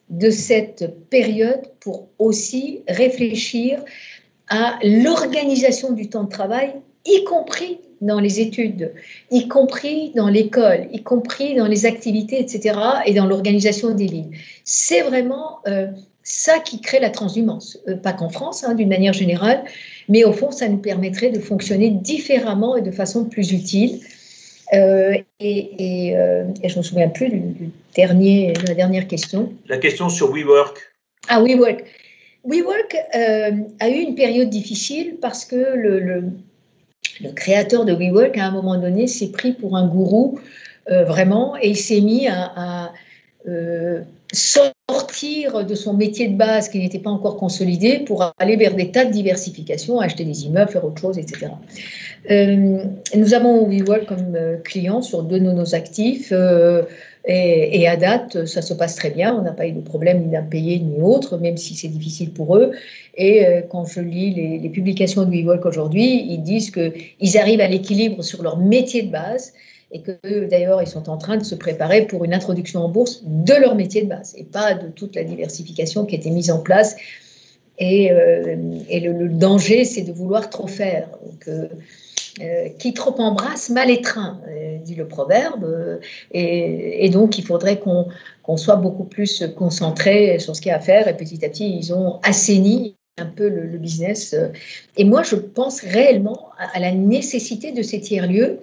[SPEAKER 2] de cette période pour aussi réfléchir à l'organisation du temps de travail, y compris dans les études, y compris dans l'école, y compris dans les activités, etc., et dans l'organisation des villes. C'est vraiment ça qui crée la transhumance. Pas qu'en France, d'une manière générale, mais au fond, ça nous permettrait de fonctionner différemment et de façon plus utile. Et je ne me souviens plus de la dernière question.
[SPEAKER 1] La question sur WeWork.
[SPEAKER 2] Ah, WeWork. WeWork a eu une période difficile parce que le créateur de WeWork, à un moment donné, s'est pris pour un gourou, vraiment, et il s'est mis à sortir de son métier de base qui n'était pas encore consolidé pour aller vers des tas de diversification, acheter des immeubles, faire autre chose, etc. Nous avons WeWork comme client sur 2 de nos actifs et à date, ça se passe très bien. On n'a pas eu de problème ni d'impayés ni autre, même si c'est difficile pour eux. Et quand je lis les publications de WeWork aujourd'hui, ils disent qu'ils arrivent à l'équilibre sur leur métier de base et que d'ailleurs, ils sont en train de se préparer pour une introduction en bourse de leur métier de base et pas de toute la diversification qui a été mise en place. Et le danger, c'est de vouloir trop faire. Donc, qui trop embrasse, mal étreint, dit le proverbe. Et donc, il faudrait qu'on soit beaucoup plus concentré sur ce qu'il y a à faire. Et petit à petit, ils ont assaini un peu le business. Et moi, je pense réellement à la nécessité de ces tiers-lieux.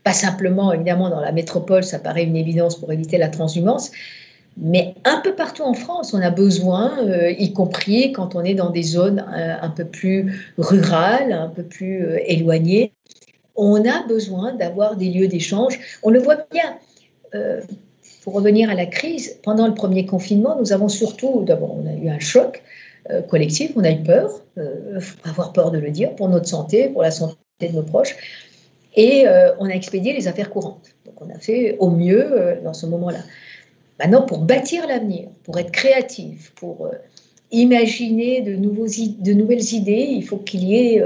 [SPEAKER 2] Pas simplement, évidemment, dans la métropole, ça paraît une évidence pour éviter la transhumance, mais un peu partout en France, on a besoin, y compris quand on est dans des zones un peu plus rurales, un peu plus éloignées, on a besoin d'avoir des lieux d'échange. On le voit bien. Pour revenir à la crise, pendant le premier confinement, nous avons surtout, d'abord, on a eu un choc collectif, on a eu peur, faut pas avoir peur de le dire, pour notre santé, pour la santé de nos proches. Et on a expédié les affaires courantes. Donc, on a fait au mieux dans ce moment-là. Maintenant, pour bâtir l'avenir, pour être créatif, pour imaginer de nouvelles idées, il faut qu'il y ait,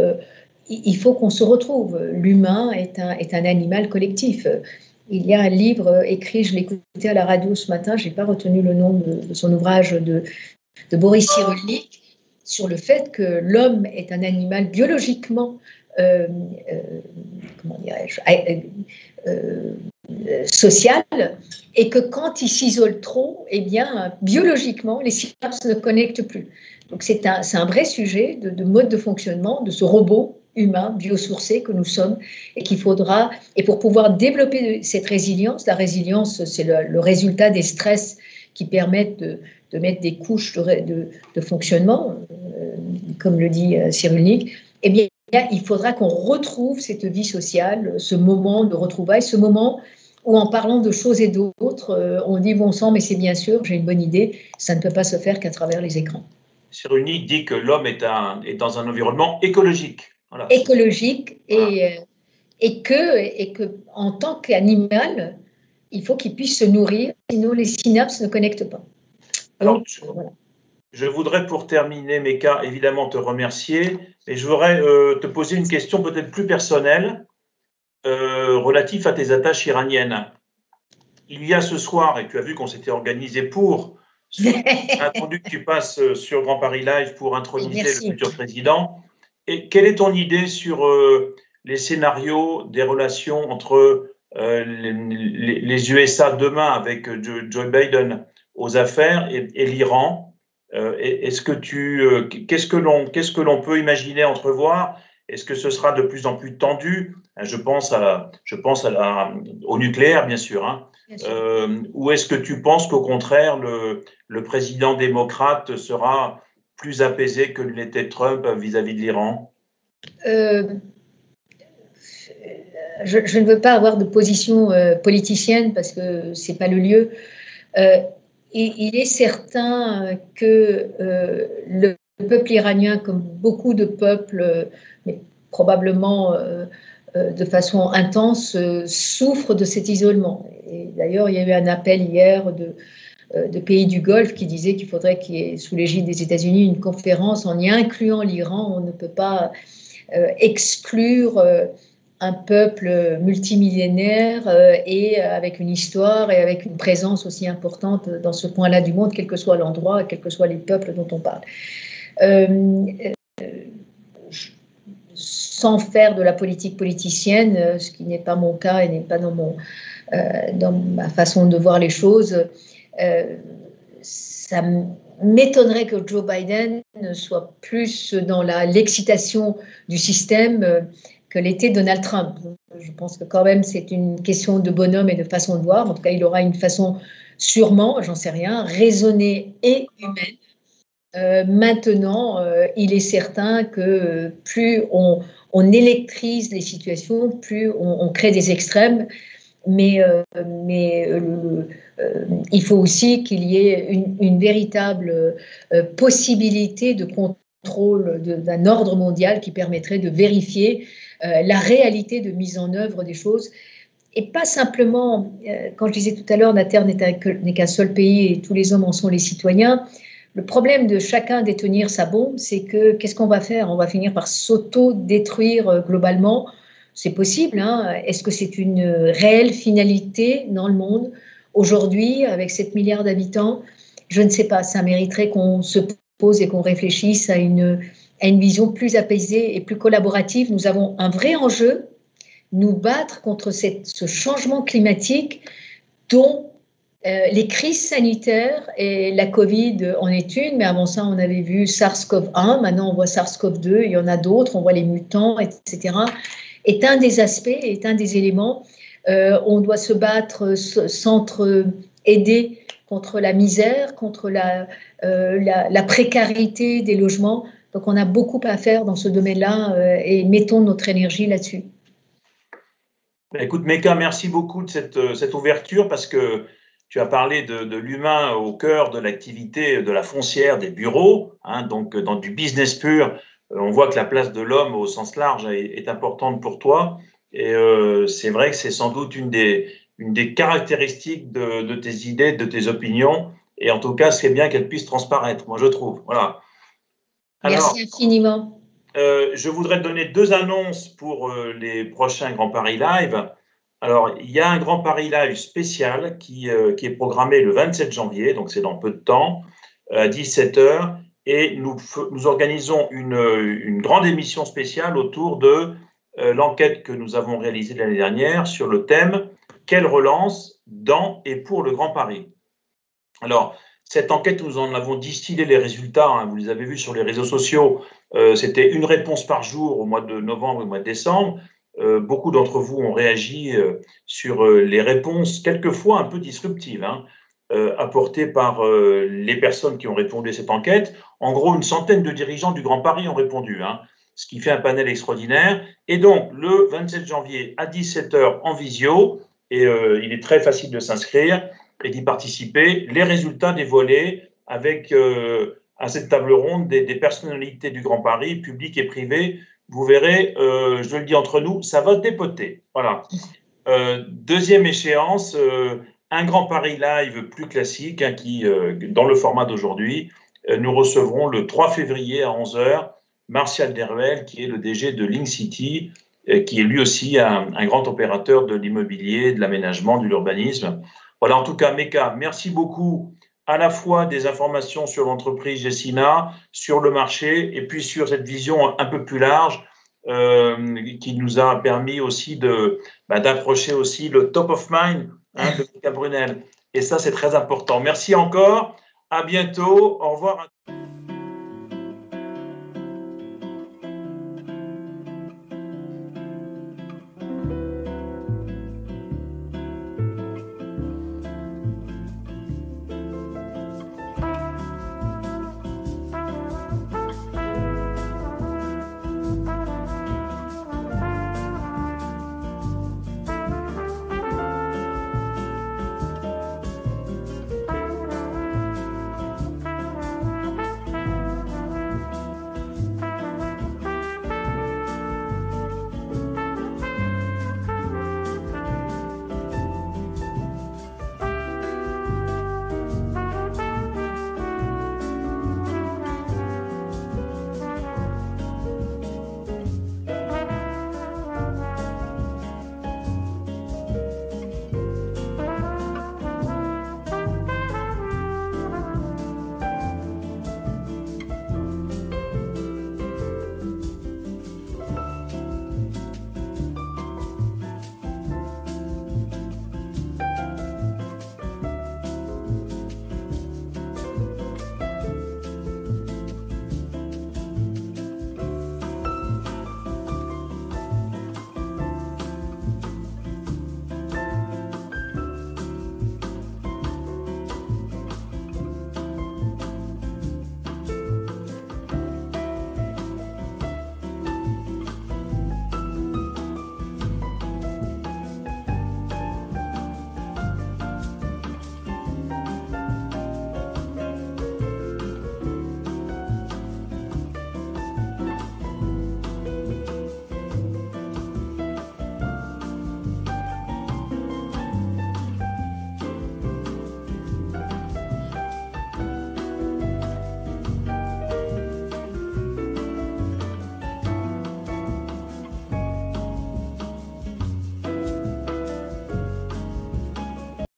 [SPEAKER 2] il faut qu'on se retrouve. L'humain est un animal collectif. Il y a un livre écrit, je l'écoutais à la radio ce matin, je n'ai pas retenu le nom de son ouvrage de Boris Cyrulnik, sur le fait que l'homme est un animal biologiquement comment dirais-je, social, et que quand il s'isole trop, eh bien, biologiquement, les synapses ne connectent plus. Donc c'est un vrai sujet de mode de fonctionnement de ce robot humain biosourcé que nous sommes et qu'il faudra, et pour pouvoir développer cette résilience, la résilience, c'est le résultat des stress qui permettent de mettre des couches de fonctionnement, comme le dit Cyrulnik, eh bien, il faudra qu'on retrouve cette vie sociale, ce moment de retrouvailles, ce moment où en parlant de choses et d'autres, on dit bon sang, mais c'est bien sûr, j'ai une bonne idée, ça ne peut pas se faire qu'à travers les écrans.
[SPEAKER 1] Cyrulnik dit que l'homme est dans un environnement écologique.
[SPEAKER 2] Voilà. Écologique, voilà. Et que en tant qu'animal, il faut qu'il puisse se nourrir, sinon les synapses ne connectent pas.
[SPEAKER 1] Alors, voilà. Je voudrais pour terminer, Meka, évidemment te remercier, et je voudrais te poser une question peut-être plus personnelle relative à tes attaches iraniennes. Il y a ce soir, et tu as vu qu'on s'était organisé pour, attendu que tu passes sur Grand Paris Live pour introniser le futur président. Et quelle est ton idée sur les scénarios des relations entre les USA demain avec Joe Biden aux affaires et l'Iran? Qu'est-ce que l'on peut imaginer entrevoir? Est-ce que ce sera de plus en plus tendu? Je pense au nucléaire, bien sûr. Hein. Ou est-ce que tu penses qu'au contraire, le président démocrate sera plus apaisé que l'était Trump vis-à-vis de l'Iran?
[SPEAKER 2] Je ne veux pas avoir de position politicienne parce que ce n'est pas le lieu. Il est certain que le peuple iranien, comme beaucoup de peuples, mais probablement de façon intense, souffre de cet isolement. Et d'ailleurs, il y a eu un appel hier de pays du Golfe qui disait qu'il faudrait qu'il y ait, sous l'égide des États-Unis, une conférence en y incluant l'Iran. On ne peut pas exclure un peuple multimillénaire et avec une histoire et avec une présence aussi importante dans ce point-là du monde, quel que soit l'endroit, quels que soient les peuples dont on parle. Sans faire de la politique politicienne, ce qui n'est pas mon cas et n'est pas dans ma façon de voir les choses, ça m'étonnerait que Joe Biden soit plus dans l'excitation du système que l'était Donald Trump. Je pense que quand même c'est une question de bonhomme et de façon de voir. En tout cas, il aura une façon sûrement, j'en sais rien, raisonnée et humaine. Maintenant, il est certain que plus on électrise les situations, plus on crée des extrêmes. Mais il faut aussi qu'il y ait une véritable possibilité de contrôle d'un ordre mondial qui permettrait de vérifier la réalité de mise en œuvre des choses. Et pas simplement, quand je disais tout à l'heure, la Terre n'est qu'un seul pays et tous les hommes en sont les citoyens. Le problème de chacun détenir sa bombe, c'est que qu'est-ce qu'on va faire? On va finir par s'auto-détruire globalement. C'est possible, hein. Est-ce que c'est une réelle finalité dans le monde aujourd'hui, avec 7 milliards d'habitants? Je ne sais pas, ça mériterait qu'on se pose et qu'on réfléchisse à une vision plus apaisée et plus collaborative. Nous avons un vrai enjeu, nous battre contre ce changement climatique dont les crises sanitaires, et la Covid en est une, mais avant ça on avait vu SARS-CoV-1, maintenant on voit SARS-CoV-2, il y en a d'autres, on voit les mutants, etc., est un des aspects, est un des éléments. On doit se battre, s'entre-aider contre la misère, contre la précarité des logements. Donc on a beaucoup à faire dans ce domaine-là et mettons notre énergie là-dessus.
[SPEAKER 1] Écoute, Meka, merci beaucoup de cette ouverture parce que tu as parlé de l'humain au cœur de l'activité de la foncière des bureaux, hein, donc dans du business pur. On voit que la place de l'homme au sens large est importante pour toi. Et c'est vrai que c'est sans doute une des caractéristiques de tes idées, de tes opinions. Et en tout cas, c'est bien qu'elles puissent transparaître, moi je trouve. Voilà.
[SPEAKER 2] Alors, merci infiniment.
[SPEAKER 1] Je voudrais te donner 2 annonces pour les prochains Grand Paris Live. Alors, il y a un Grand Paris Live spécial qui est programmé le 27 janvier, donc c'est dans peu de temps, à 17h. Et nous organisons une grande émission spéciale autour de l'enquête que nous avons réalisée l'année dernière sur le thème « Quelle relance dans et pour le Grand Paris ?» Alors, cette enquête, nous en avons distillé les résultats, hein, vous les avez vus sur les réseaux sociaux, c'était une réponse par jour au mois de novembre et au mois de décembre. Beaucoup d'entre vous ont réagi sur les réponses, quelquefois un peu disruptives, hein, apportées par les personnes qui ont répondu à cette enquête. En gros, une centaine de dirigeants du Grand Paris ont répondu. Hein. ce qui fait un panel extraordinaire. Et donc, le 27 janvier à 17 h en visio, et il est très facile de s'inscrire et d'y participer, les résultats dévoilés avec à cette table ronde des personnalités du Grand Paris, publiques et privées. Vous verrez, je le dis entre nous, ça va dépoter. Voilà. Deuxième échéance, un Grand Paris Live plus classique, hein, qui, dans le format d'aujourd'hui, nous recevrons le 3 février à 11 h Martial Deruel, qui est le DG de Link City, qui est lui aussi un grand opérateur de l'immobilier, de l'aménagement, de l'urbanisme. Voilà, en tout cas, Mecca, merci beaucoup à la fois des informations sur l'entreprise Gecina, sur le marché, et puis sur cette vision un peu plus large qui nous a permis aussi d'approcher aussi le top of mind, hein, de Mecca Brunel. Et ça, c'est très important. Merci encore. À bientôt. Au revoir.